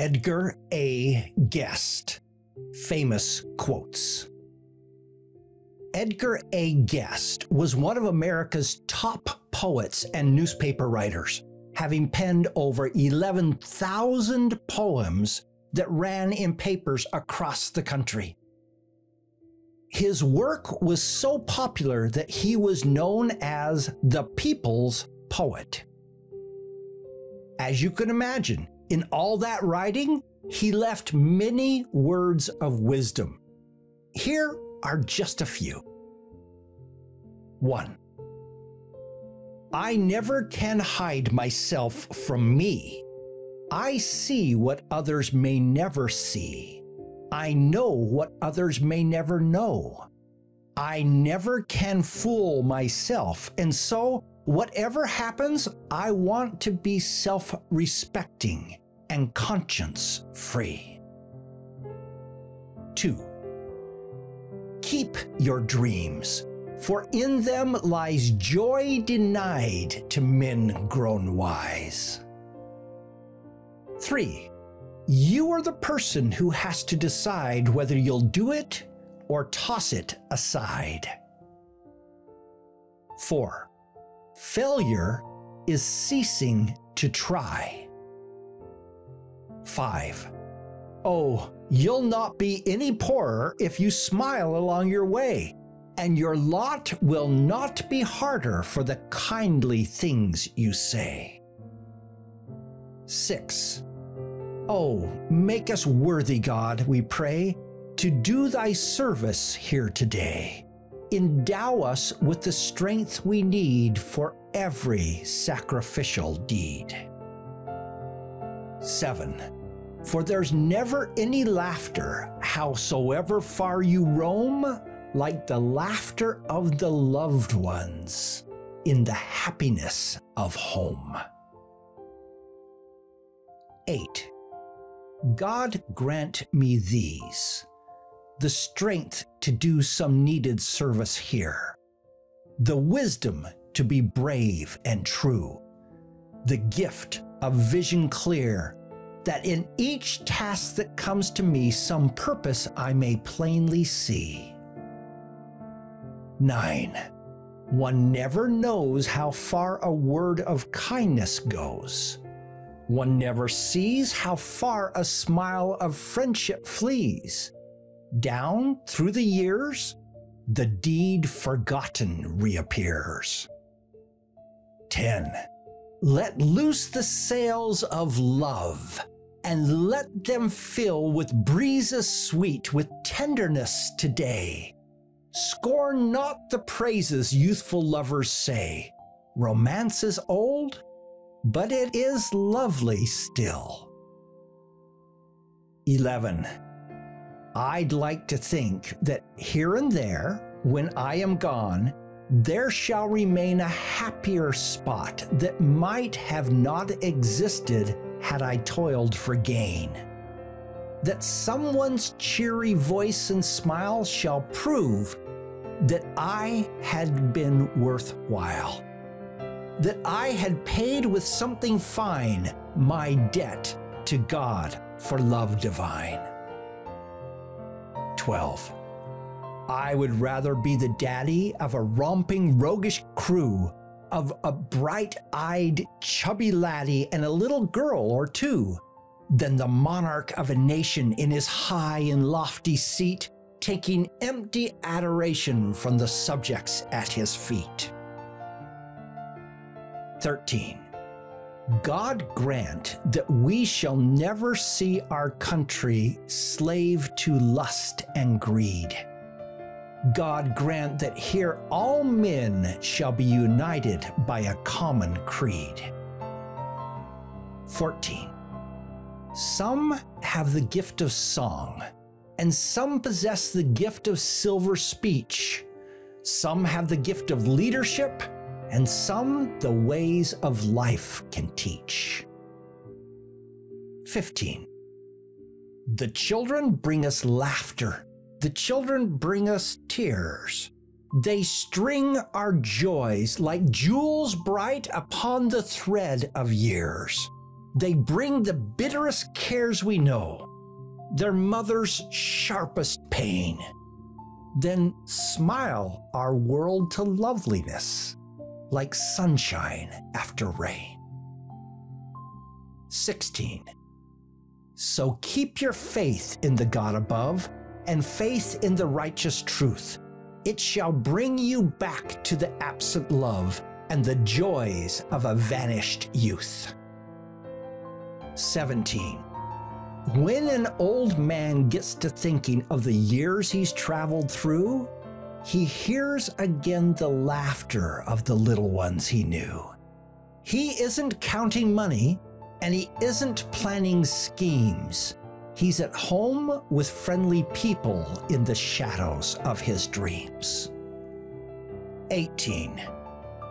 Edgar A. Guest. Famous quotes. Edgar A. Guest was one of America's top poets and newspaper writers, having penned over 11,000 poems that ran in papers across the country. His work was so popular that he was known as the people's poet. As you can imagine, in all that writing, he left many words of wisdom. Here are just a few. 1. I never can hide myself from me. I see what others may never see. I know what others may never know. I never can fool myself, and so whatever happens, I want to be self-respecting and conscience-free. 2. Keep your dreams, for in them lies joy denied to men grown wise. 3. You are the person who has to decide whether you'll do it or toss it aside. 4. Failure is ceasing to try. 5. Oh, you'll not be any poorer if you smile along your way, and your lot will not be harder for the kindly things you say. 6. Oh, make us worthy, God, we pray, to do thy service here today. Endow us with the strength we need for every sacrificial deed. 7. For there's never any laughter, howsoever far you roam, like the laughter of the loved ones in the happiness of home. 8. God grant me these, the strength to do some needed service here, the wisdom to be brave and true, the gift of vision clear, that in each task that comes to me some purpose I may plainly see. 9. One never knows how far a word of kindness goes. One never sees how far a smile of friendship flees. Down through the years, the deed forgotten reappears. 10. Let loose the sails of love, and let them fill with breezes sweet with tenderness today. Scorn not the praises youthful lovers say. Romance is old, but it is lovely still. 11. I'd like to think that here and there, when I am gone, there shall remain a happier spot that might have not existed had I toiled for gain. That someone's cheery voice and smile shall prove that I had been worthwhile. That I had paid with something fine my debt to God for love divine. 12. I would rather be the daddy of a romping roguish crew, of a bright-eyed chubby laddie and a little girl or two, than the monarch of a nation in his high and lofty seat, taking empty adoration from the subjects at his feet. 13. God grant that we shall never see our country slave to lust and greed. God grant that here all men shall be united by a common creed. 14. Some have the gift of song, and some possess the gift of silver speech. Some have the gift of leadership, and some the ways of life can teach. 15. The children bring us laughter. The children bring us tears. They string our joys like jewels bright upon the thread of years. They bring the bitterest cares we know, their mother's sharpest pain. Then smile our world to loveliness, like sunshine after rain. 16. So keep your faith in the God above and faith in the righteous truth. It shall bring you back to the absent love and the joys of a vanished youth. 17. When an old man gets to thinking of the years he's traveled through, he hears again the laughter of the little ones he knew. He isn't counting money, and he isn't planning schemes. He's at home with friendly people in the shadows of his dreams. 18.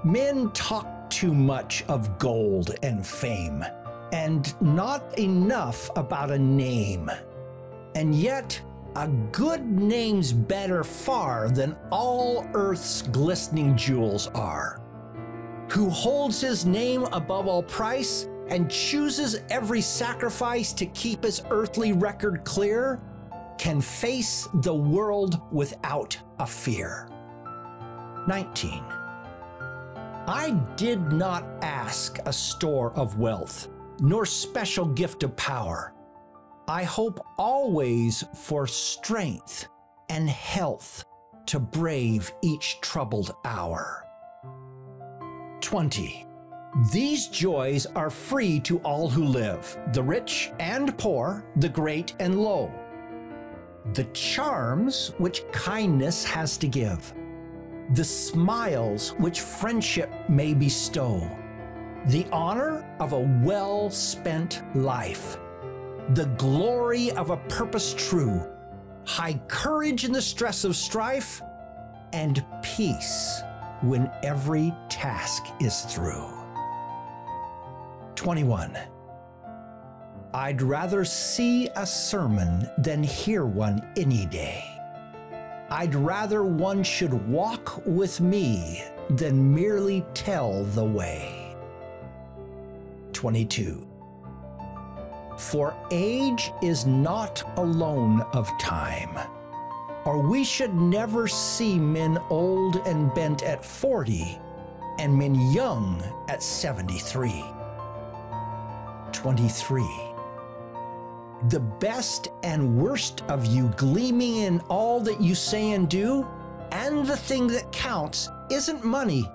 Men talk too much of gold and fame, and not enough about a name. And yet, a good name's better far than all earth's glistening jewels are. Who holds his name above all price and chooses every sacrifice to keep his earthly record clear, can face the world without a fear. 19. I did not ask a store of wealth, nor special gift of power. I hope always for strength and health to brave each troubled hour. 20. These joys are free to all who live, the rich and poor, the great and low. The charms which kindness has to give, the smiles which friendship may bestow, the honor of a well-spent life, the glory of a purpose true, high courage in the stress of strife, and peace when every task is through. 21. I'd rather see a sermon than hear one any day. I'd rather one should walk with me than merely tell the way. 22. For age is not alone of time, or we should never see men old and bent at 40 and men young at 73. 23. The best and worst of you gleaming in all that you say and do, and the thing that counts isn't money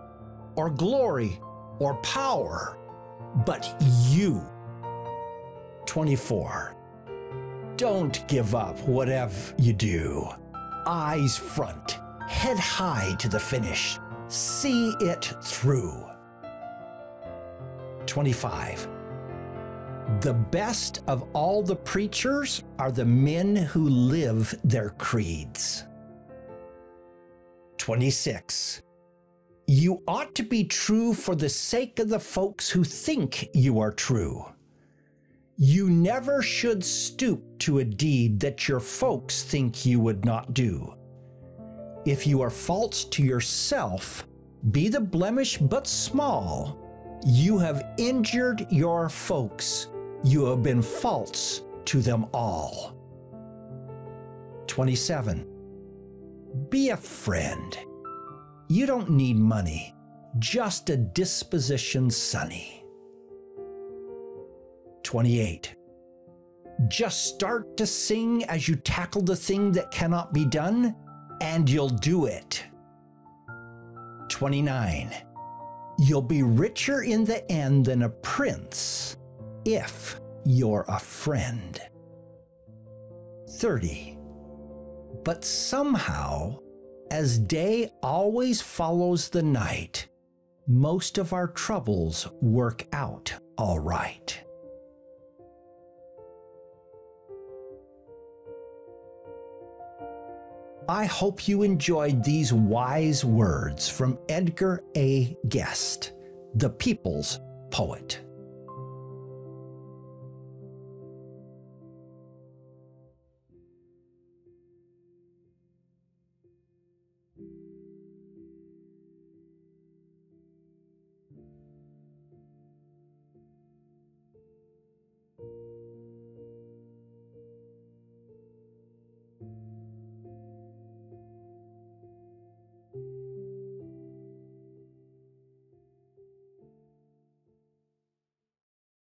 or glory or power, but you. 24. Don't give up whatever you do. Eyes front, head high to the finish. See it through. 25. The best of all the preachers are the men who live their creeds. 26. You ought to be true for the sake of the folks who think you are true. You never should stoop to a deed that your folks think you would not do. If you are false to yourself, be the blemish but small. You have injured your folks. You have been false to them all. 27. Be a friend. You don't need money, just a disposition sunny. 28. Just start to sing as you tackle the thing that cannot be done, and you'll do it. 29. You'll be richer in the end than a prince if you're a friend. 30. But somehow, as day always follows the night, most of our troubles work out all right. I hope you enjoyed these wise words from Edgar A. Guest, the people's poet.